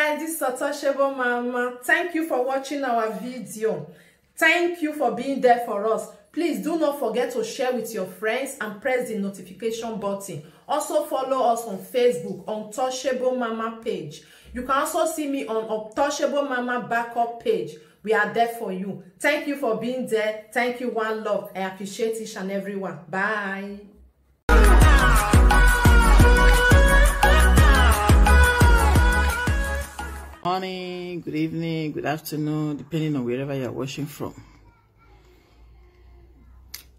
guys, this is Untouchable Mama. Thank you for watching our video. Thank you for being there for us. Please do not forget to share with your friends and press the notification button. Also follow us on Facebook, Untouchable Mama page. You can also see me on Untouchable Mama backup page. We are there for you. Thank you for being there. Thank you, one love. I appreciate each and everyone. Bye. Morning, good evening, good afternoon, depending on wherever you're watching from.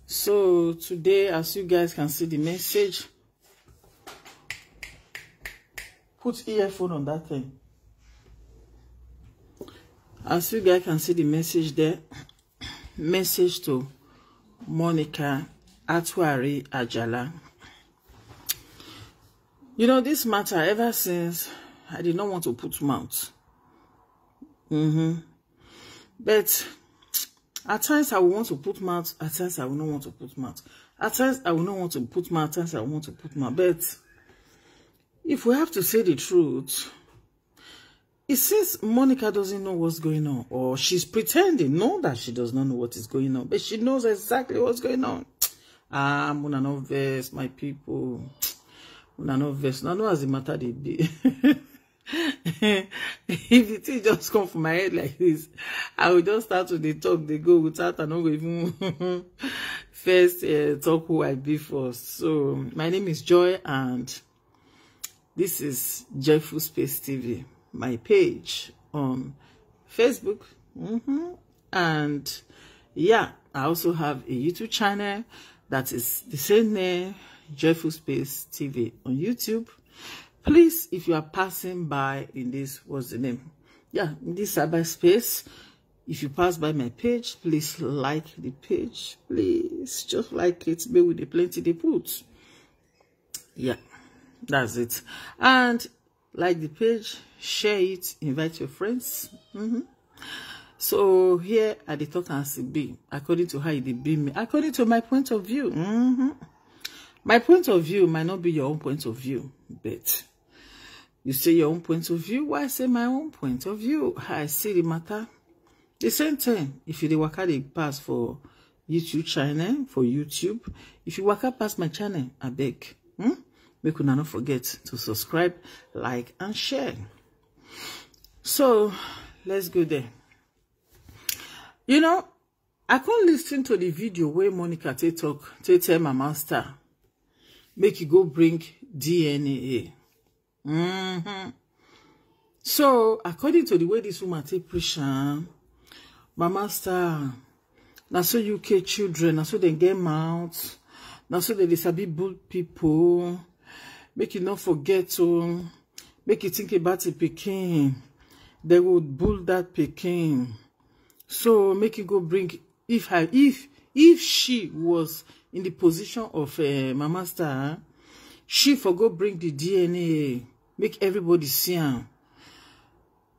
So today, as you guys can see the message, put earphone on that thing. As you guys can see the message there, message to Monica Atuari Ajala. You know, this matter, ever since I did not want to put mouth. But at times I will want to put mouth, at times I will not want to put mouth. At times I will not want to put mouth, at times I want to put mouth. But if we have to say the truth, it seems Monica doesn't know what's going on, or she's pretending, no, that she does not know what is going on, but she knows exactly what's going on. I'm gonna know verse, my people. Una no verse. Now know as the matter they be. If the thing just come from my head like this, I will just start to talk, they go without and not even first talk who I be first. So my name is Joy and this is Joyful Space TV, my page on Facebook. And yeah, I also have a YouTube channel that is the same name, Joyful Space TV on YouTube. Please, if you are passing by in this, what's the name? Yeah, in this cyberspace, if you pass by my page, please like the page. Please, just like it, maybe with the plenty they put. Yeah, that's it. And like the page, share it, invite your friends. So here at the talk and see be, according to how they be me, according to my point of view. My point of view might not be your own point of view, but you say your own point of view. Why say my own point of view? I see the matter. The same thing. If you work out the pass for YouTube channel, for YouTube, if you work out past my channel, I beg. Make you not forget to subscribe, like, and share. So let's go there. You know, I can't listen to the video where Monica tell my master, make you go bring DNA. So, according to the way this woman take pressure, my master, now so UK children, now so they get mouth, now so they sabi bull people, make you not forget to, make you think about the Peking, they would bull that Peking. So, make you go bring, if she was in the position of my master, she for go bring the DNA, make everybody see him.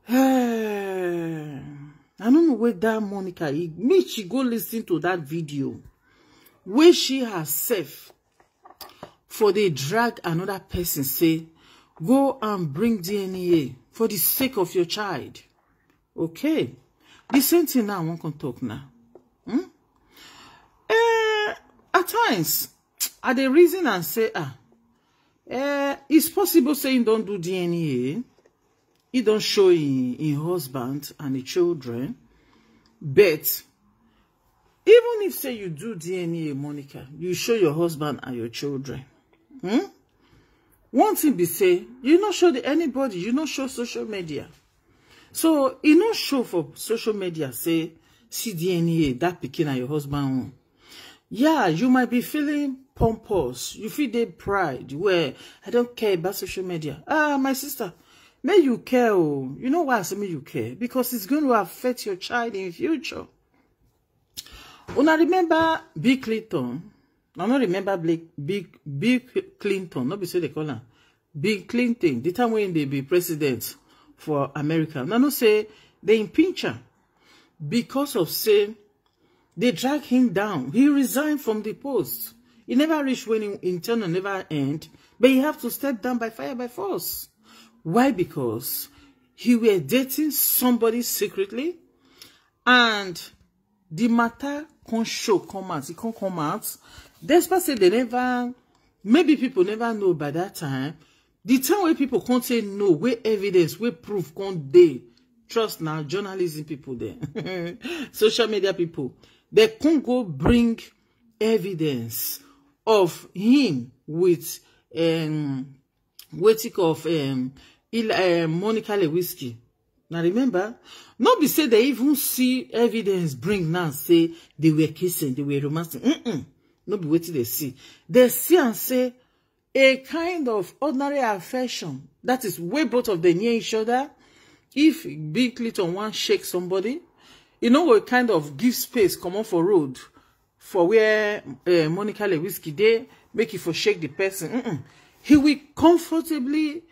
I don't know where that Monica is. Make she go listen to that video where she herself for they drag another person say, go and bring DNA for the sake of your child. Okay. The same thing now I want to talk now. At times, I the reason and say, it's possible saying don't do DNA. He don't show in husband and the children. But even if say you do DNA, Monica, you show your husband and your children. One thing be say, you not show anybody, you not show social media. So, you not show for social media, say, see DNA, that picking at your husband. Yeah, you might be feeling pompous. You feel the pride where I don't care about social media. My sister, may you care. Oh. You know why I say may you care? Because it's going to affect your child in the future. When I remember Bill Clinton, I don't remember Bill Clinton, not be so they call her. Bill Clinton, the time when they be president for America. Now no say they impeach her because of say they drag him down. He resigned from the post. He never reached when internal never end, but he have to step down by fire by force. Why? Because he were dating somebody secretly, and the matter can't show come out. It can't come out. Despite say they never, maybe people never know by that time. The time where people can't say no, where evidence, where proof can't they trust now journalism people there, social media people, they can't go bring evidence of him with waiting of Monica Lewinsky. Now remember, not be say they even see evidence bring now say they were kissing, they were romancing. Not be waiting they see. They see and say a kind of ordinary affection that is way both of them near each other. If Bill Clinton want shake somebody, you know what kind of give space come on for road for where Monica Lewinsky they make it for shake the person. He will comfortably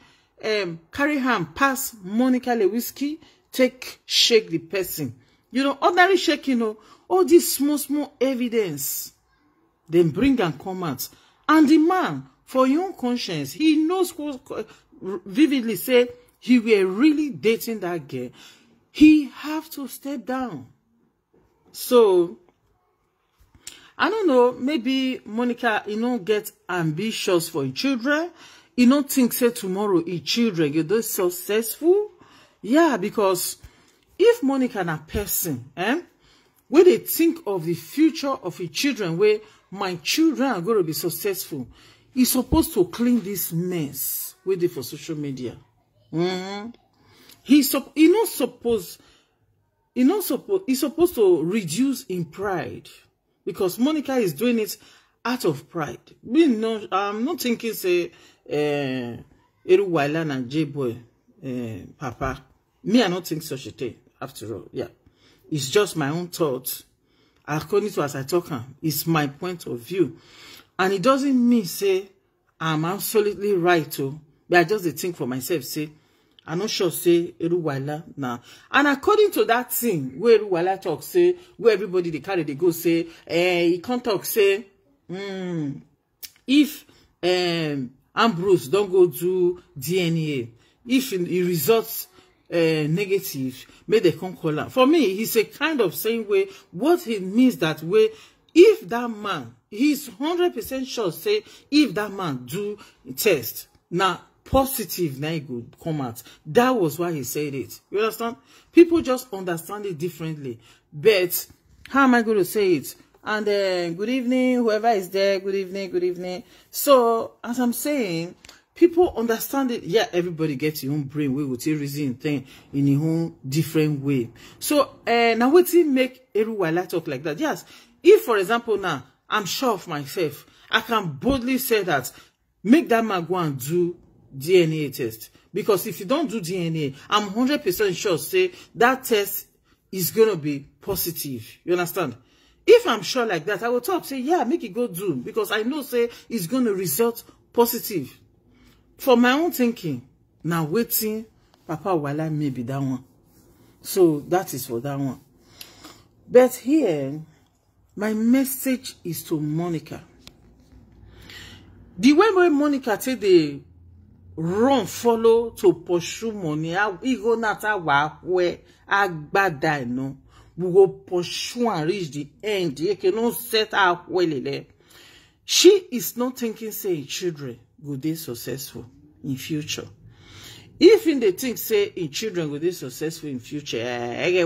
carry him past Monica Lewinsky, take shake the person. You know, ordinary shake, you know, all this small evidence, then bring and come out. And the man, for your own conscience, he knows vividly say he were really dating that girl. He have to step down. So I don't know, maybe Monica, you know, get ambitious for children. You don't think say tomorrow his children get those successful. Yeah, because if Monica na person, where they think of the future of his children, where my children are going to be successful, he's supposed to clean this mess with it for social media. He's supposed to reduce in pride, because Monica is doing it out of pride. I'm not thinking say Eruwaila and J-Boy Papa. Me, I don't think such a thing. After all, yeah, it's just my own thoughts. According to as I talk, it's my point of view, and it doesn't mean say I'm absolutely right to. But I just think for myself, say I'm not sure say Eruwaila now. And according to that thing where Eruwaila talk say, where everybody they carry they go say, he can't talk say, if Ambrose don't go do DNA, if he results negative, may they come call her. For me, he's a kind of saying way, what he means that way, if that man, he's 100% sure say, if that man do test, now positive, now he could come out. That was why he said it. You understand? People just understand it differently. But how am I going to say it? And good evening, whoever is there, good evening, good evening. So, as I'm saying, people understand it. Yeah, everybody gets your own brain. We will take reason thing in your own different way. So, now what it make Eruwaila talk like that? Yes. If, for example, now, I'm sure of myself, I can boldly say that, make that man go and do DNA test. Because if you don't do DNA, I'm 100% sure, say, that test is going to be positive. You understand? If I'm sure like that, I will talk, say, yeah, make it go do. Because I know, say, it's going to result positive. For my own thinking, now waiting, Papa Wala maybe that one. So that is for that one. But here, my message is to Monica. The way where Monica say they run, follow to pursue money, we go not where agbada no. We go pursue and reach the end. You cannot set out well. She is not thinking say children go be successful in future. If in the think say in children go be successful in future, they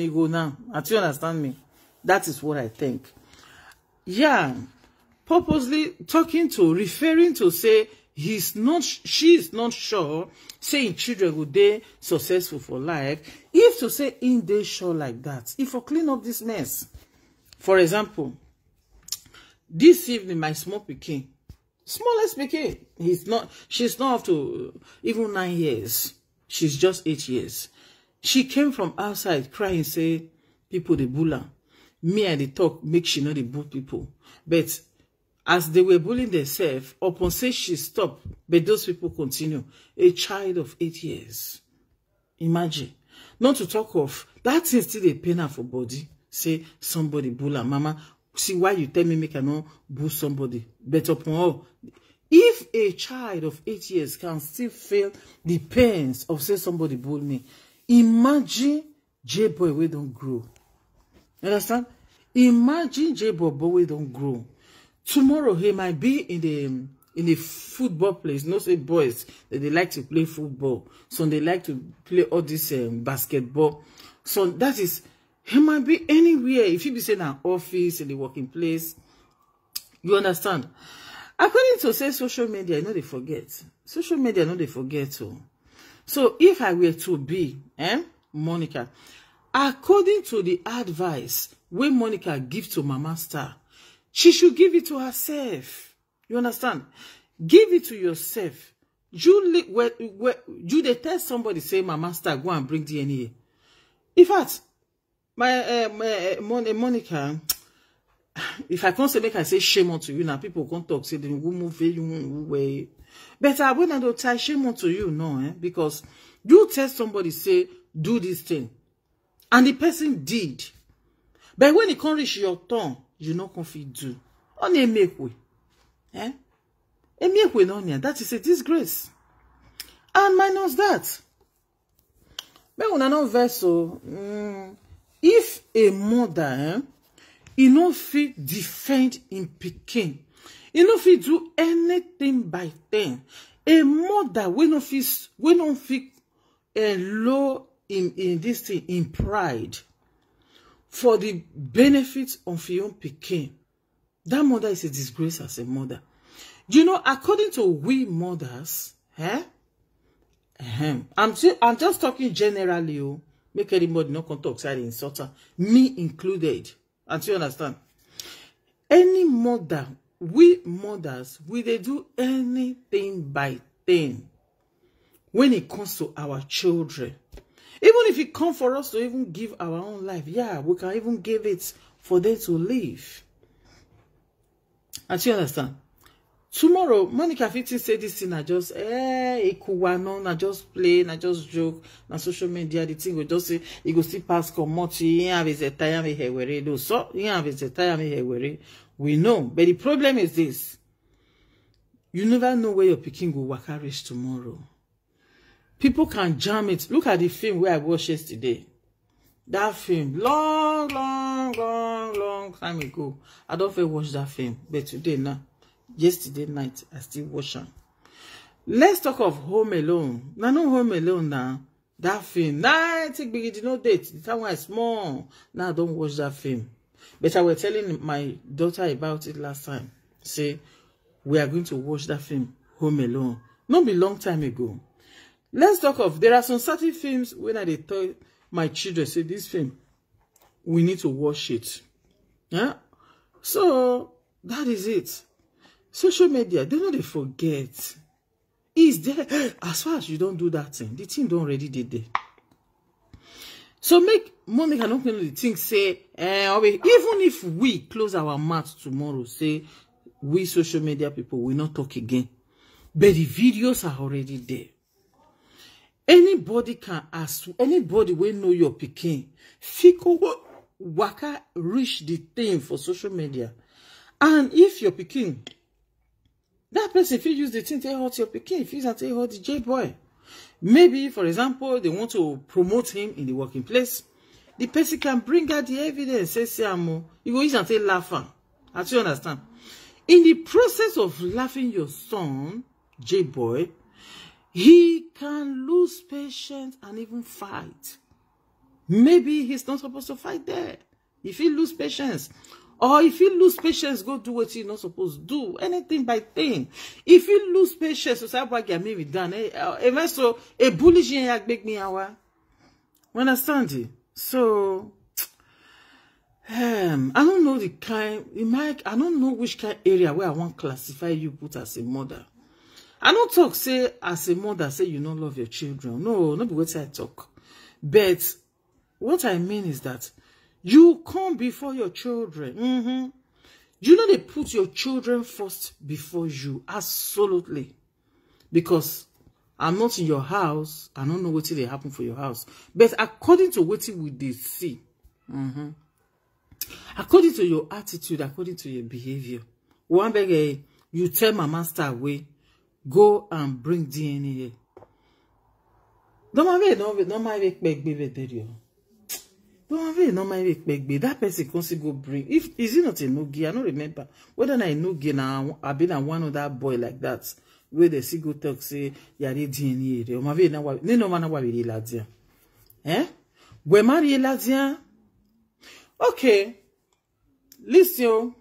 go now. Do you understand me? That is what I think. Yeah, purposely referring to say she is not sure, saying children would they successful for life. If to say in they sure like that, if I clean up this mess. For example, this evening, my smallest pikin, she's not up to even 9 years. She's just 8 years. She came from outside crying, say, people they bull her. Me and the talk make she know they bull people. But as they were bullying themselves, upon say she stopped, but those people continue. A child of 8 years. Imagine. Not to talk of, that thing still a pain her for body. Say, somebody bull her. Mama, see why you tell me make I not bull somebody. But upon all, If a child of 8 years can still feel the pains of say somebody bully me, imagine J-boy we don't grow. You understand? Imagine J-boy we don't grow. Tomorrow he might be in the football place. No say boys that they like to play football. Some they like to play all this basketball. So that is, he might be anywhere. If he be saying an office, in the working place, you understand? According to say social media, I know they forget. Social media, I know they forget too. So if I were to be, Monica, according to the advice when Monica gives to Mama Star, she should give it to herself. You understand? Give it to yourself. You they tell somebody say Mama Star go and bring DNA. In fact, Monica, if I can't say make I say shame unto you now, people can't talk say they will move away. But I will not tie shame unto you, no, because you tell somebody say do this thing, and the person did. But when it can't reach your tongue, you not confident do. Only make way, A make way on here. That is a disgrace. And minus that, but when I know vessel, if a mother, he no fit defend in Peking. He no fit do anything by them. A mother we no fit low in this thing in pride for the benefits of your own Peking. That mother is a disgrace as a mother. You know, according to we mothers, I'm just talking generally. Make anybody no come talk side insulter, me included. And you understand? Any mother, we mothers, they do anything by thing when it comes to our children. Even if it comes for us to even give our own life, yeah, we can even give it for them to live. And you understand? Tomorrow, Monica Fitting say this thing, I just, I just play, I just joke, na social media, the thing will just say, you go see pass commodity, you have a time here where it do. So, you have a time here where it, we know. But the problem is this, you never know where your picking will work reach tomorrow. People can jam it. Look at the film where I watched yesterday. That film, long time ago. I don't feel watch that film, but today now. Yesterday night, I still watch them. Let's talk of Home Alone. Now, no Home Alone now. That film. Nah, I take big, no date. The time was small. Now, I don't watch that film. But I was telling my daughter about it last time. Say, we are going to watch that film, Home Alone. Not be long time ago. Let's talk of, there are some certain films when I tell my children, say, this film, we need to watch it. Yeah? So, that is it. Social media, they know they forget. Is there, as far as you don't do that thing, the thing don't already did there. So make Monica not know the thing say, even if we close our mouth tomorrow, say we social media people will not talk again. But the videos are already there. Anybody can ask, anybody will know your picking. Fiko waka reach the thing for social media. And if your picking, that person, if you use the thing to hurt your pikin, if you use it to hurt the J-boy. Maybe, for example, they want to promote him in the working place. The person can bring out the evidence, say, you go use and say, laughing. As you understand? In the process of laughing your son, J-boy, he can lose patience and even fight. Maybe he's not supposed to fight there. If he lose patience, or if you lose patience, go do what you're not supposed to do. Anything by thing. If you lose patience, so say, maybe done. So a bullish make me hour. Understand it? So I don't know the kind. I don't know which kind of area where I want to classify you put as a mother. I don't talk say as a mother say you don't love your children. No, not be what I talk. But what I mean is that you come before your children. You know they put your children first before you. Absolutely. Because I'm not in your house. I don't know what will happen for your house. But according to what we did see, according to your attitude, according to your behavior, one beg you tell Mama Star away, go and bring DNA. Don't make baby. That person can go bring. If is it not a Nugi? I don't remember whether I Nugi now. I've been one of that boy like that. Where they see go talk say yari DNA. O ma ve na wa. No man wa be ladia. We marry ladia. Okay. Listen.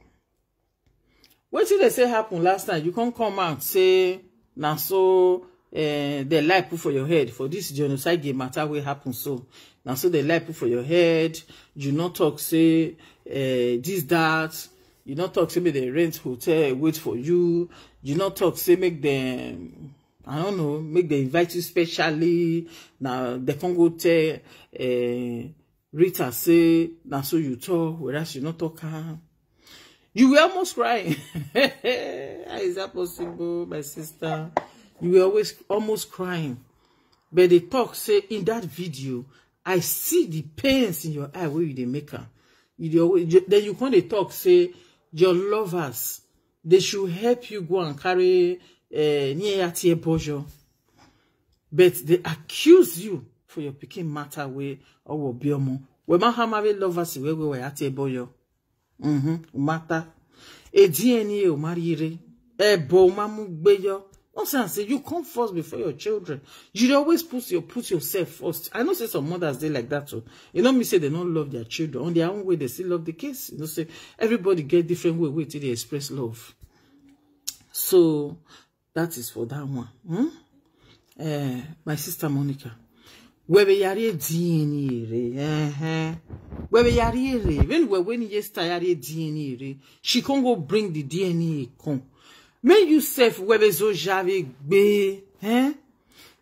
What did they say happened last time? You can't come out say now so the light put for your head for this genocide game matter will happen so. Now so the light put for your head. You not talk say this that. You not talk say make they rent hotel wait for you. You not talk say make them I don't know make they invite you specially. Now they can go tell Rita say now so you talk whereas you not talk her. You were almost crying. How is that possible, my sister? You were always almost crying. But they talk say in that video, I see the pains in your eye where you they make her. Then you can't talk say your lovers they should help you go and carry near your bojo. But they accuse you for your picking matter way or biomo. We ma have lovers where we were at your bojo. Matter. E DNA o marire. E bo mamu gbeyo. Don't say you come first before your children. You always put yourself first. I know say some mothers they like that too. You know me say they don't love their children. On their own way they still love the kids. You know say everybody get different way till they express love. So that is for that one. My sister Monica. Webe yari DNA re. Webe yari re. When you start yari DNA re, she can't go bring the DNA con. May you self webe zo jave gbe,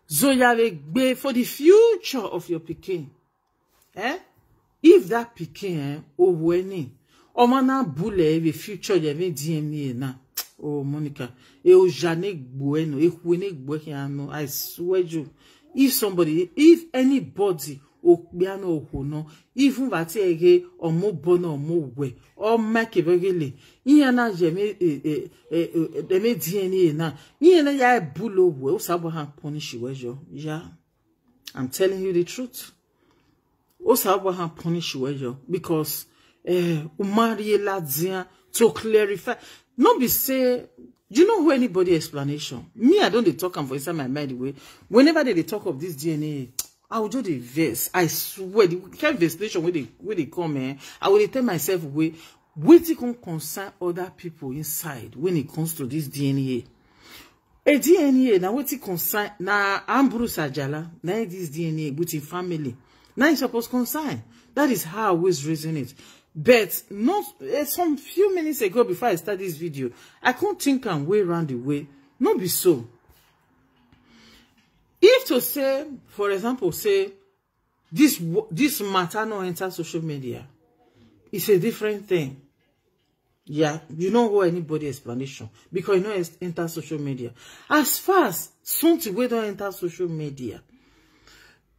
zo jave gbe for the future of your pikin. If that pikin weni, o mana bule the future yave DNA na. Oh Monica, o jane bueno, wene gbo I swear you. If anybody okbiano ohono, even vati ege or mo bono or mo we or make evegele, yana jeme deme DNA na, yana ya bulo we osabo han punish you. Yeah, I'm telling you the truth. Osabo han punish you because umari ladzia to clarify. Not be say. You know who anybody explanation? Me, I don't talk and for inside my mind the way. Whenever they talk of this DNA, I will do the verse. I swear, the kind of explanation where they come, I will tell myself wait it can concern other people inside when it comes to this DNA. A DNA, now what it concern now Ambrose Ajala, now this DNA with his family. Now it's supposed to concern. That is how I always reason it. But not some few minutes ago before I start this video, I can't think and way around the way. Not be so. If to say, for example, say this matter no enter social media, it's a different thing. Yeah, you know what anybody explanation because you know it's enter social media. As far as something we don't enter social media,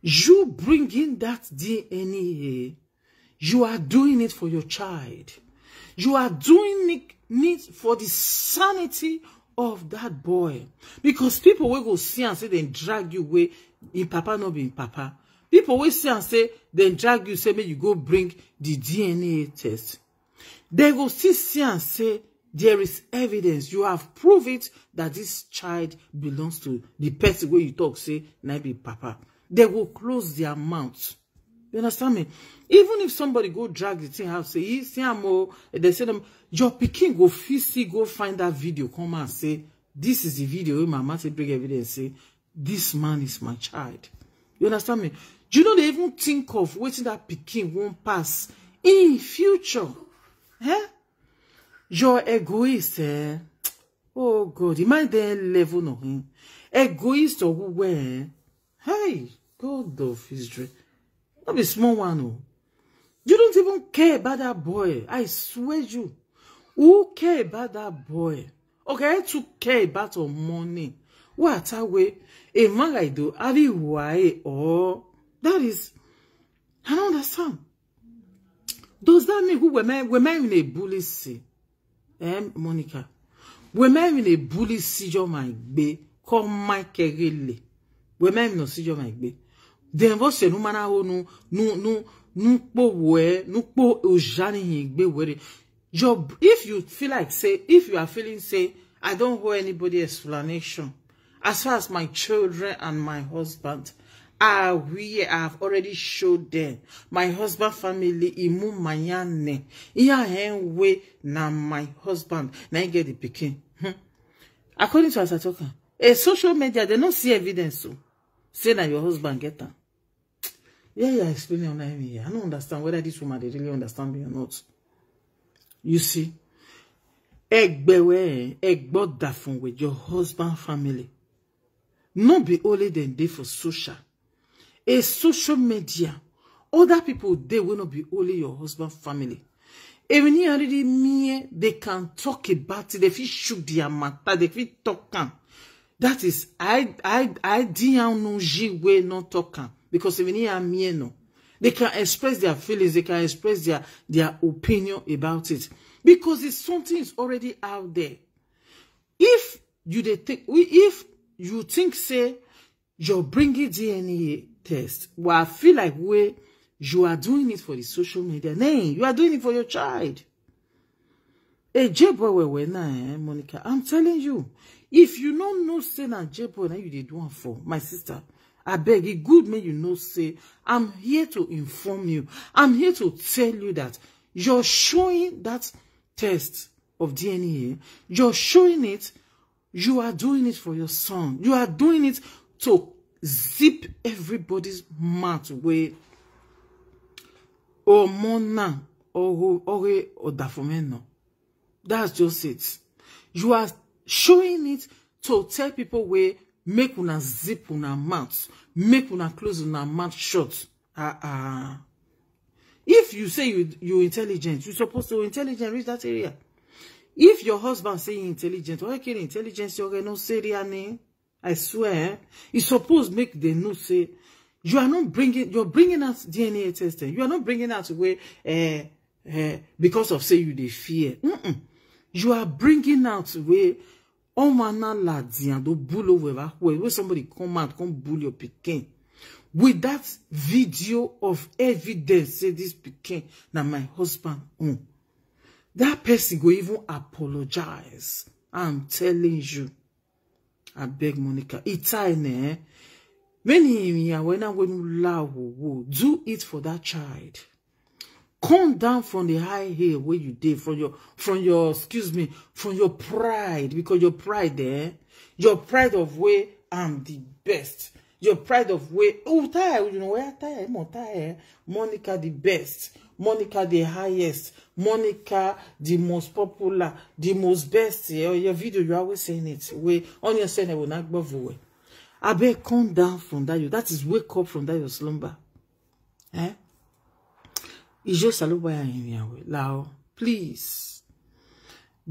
you bring in that DNA. You are doing it for your child. You are doing it for the sanity of that boy. Because people will go see and say they drag you away in papa not being papa. People will see and say they drag you say may you go bring the DNA test. They go still see and say there is evidence. You have proved it that this child belongs to the person where you talk say na be papa. They will close their mouth. You understand me? Even if somebody go drag the thing out, say, they say them, your pikin go physically go find that video, come and say, this is the video where my mother bring evidence, say, this man is my child. You understand me? Do you know they even think of waiting that pikin won't pass in future? You're egoist, Oh God, you might then level no him. Egoist or who Hey, God of Israel. Not be small one, no. You don't even care about that boy. I swear you. Who care about that boy? Okay, I too care about your money. What a way? A man like do, have you why? Oh, that is, I don't understand. Does that mean who were men in a bully say? Monica. We même a bully si jo my be comme my kerele. We même no si jo my be. Den vo se nou mana ho nou po we, nou po ojani higbe were. Job, if you feel like say, if you are feeling say, I don't owe anybody explanation. As far as my children and my husband, I have already showed them. My husband family, imu mayane. Iya henwe na my husband. Na I get the picking. According to Asatoka, a social media, they don't see evidence. So say that your husband get them. Yeah, explaining on me. I don't understand whether this woman they really understand me or not. You see, egbo dafun with your husband family. Not be only them there for social. A social media, other people they will not be only your husband family. Even you already me, they can talk about it. They feel shook their matter. They feel talking. That is, I didn't know we not talking because even you me no, they can express their feelings. They can express their opinion about it because it's something is already out there. If you think say you're bringing DNA test, well, I feel like you are doing it for the social media. Nay, you are doing it for your child. Hey, J-boy, Monica, I'm telling you, if you don't know say na J-boy, now you did one for my sister. I beg it good man, you know, say, I'm here to inform you. I'm here to tell you that you're showing that test of DNA. You're showing it. You are doing it for your son. You are doing it to zip everybody's mouth away. Or mona or dafomeno. That's just it. You are showing it to tell people where make una zip una mouth, make una close una mouth shut. If you say you're intelligent, you're supposed to intelligent reach that area. If your husband say intelligent, or okay, intelligence you're no say name. I swear, it's supposed make them know say you are not bringing. You're bringing out DNA testing. You are not bringing out away because of say you they fear. You are bringing out away. Oh mana ladian do bull over where somebody come out come bull your pikin with that video of evidence say this pikin na my husband. That person go even apologize. I'm telling you. I beg Monica. It's time, when I do it for that child. Come down from the high hill where you did from your pride, because your pride there, your pride of where I'm the best. Your pride of where you know where tired, Monica the best, Monica the highest, Monica the most popular, the most best. Your video you always saying it. Where on your channel will not go away. I beg come down from that. That is wake up from that your slumber. It's just a little please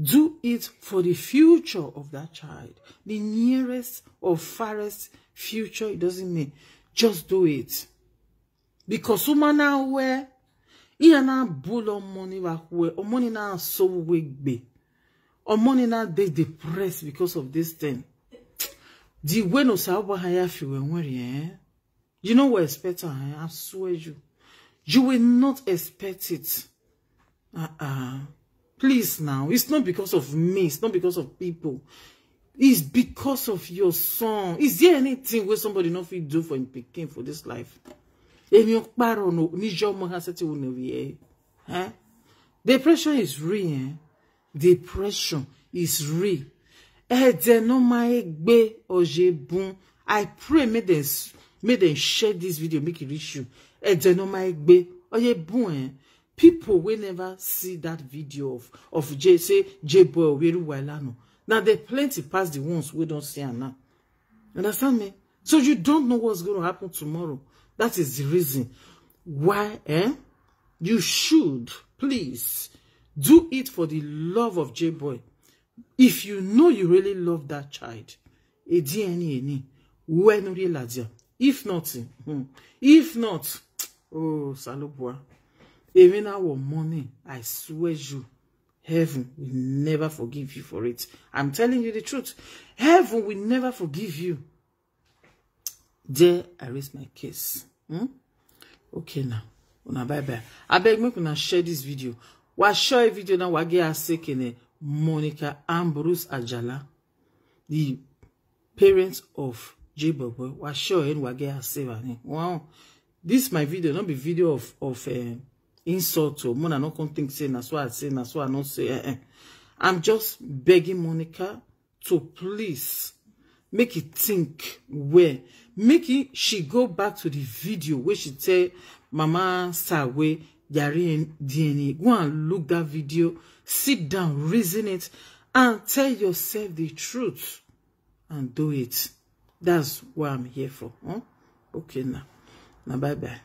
do it for the future of that child. The nearest or farthest future, it doesn't mean. Just do it. Because woman now where he na bull on money where or money now so weak be. Or money now they depressed because of this thing. The way no sabo haya fi when worry, you know what expect I swear you. You will not expect it. Please now. It's not because of me. It's not because of people. It's because of your son. Is there anything where somebody not will do for him picking for this life? Depression is real. Depression is real. I pray may them share this video, make it reach you. People will never see that video of J-boy very well. Now there plenty past the ones we don't see now. Understand me? So you don't know what's going to happen tomorrow. That is the reason why you should please do it for the love of J-boy. If you know you really love that child, if not, oh, Salobua, even our money, I swear you, heaven will never forgive you for it. I'm telling you the truth. Heaven will never forgive you. There, I raise my case. Okay now. Una bye-bye. I beg me to share this video. Wa share a video now wage asekene Monica Ambrose Ajala, the parents of J Bobo. Wa share en wage asevani. Wow. This my video, not be video of insult or mona no come think say na so I say, na so I not say. I'm just begging Monica to please make it think where. Make it she go back to the video where she say Mama Sawe Yari DNA. Go and look that video, sit down, reason it, and tell yourself the truth and do it. That's what I'm here for. Huh? Okay now. Now bye bye.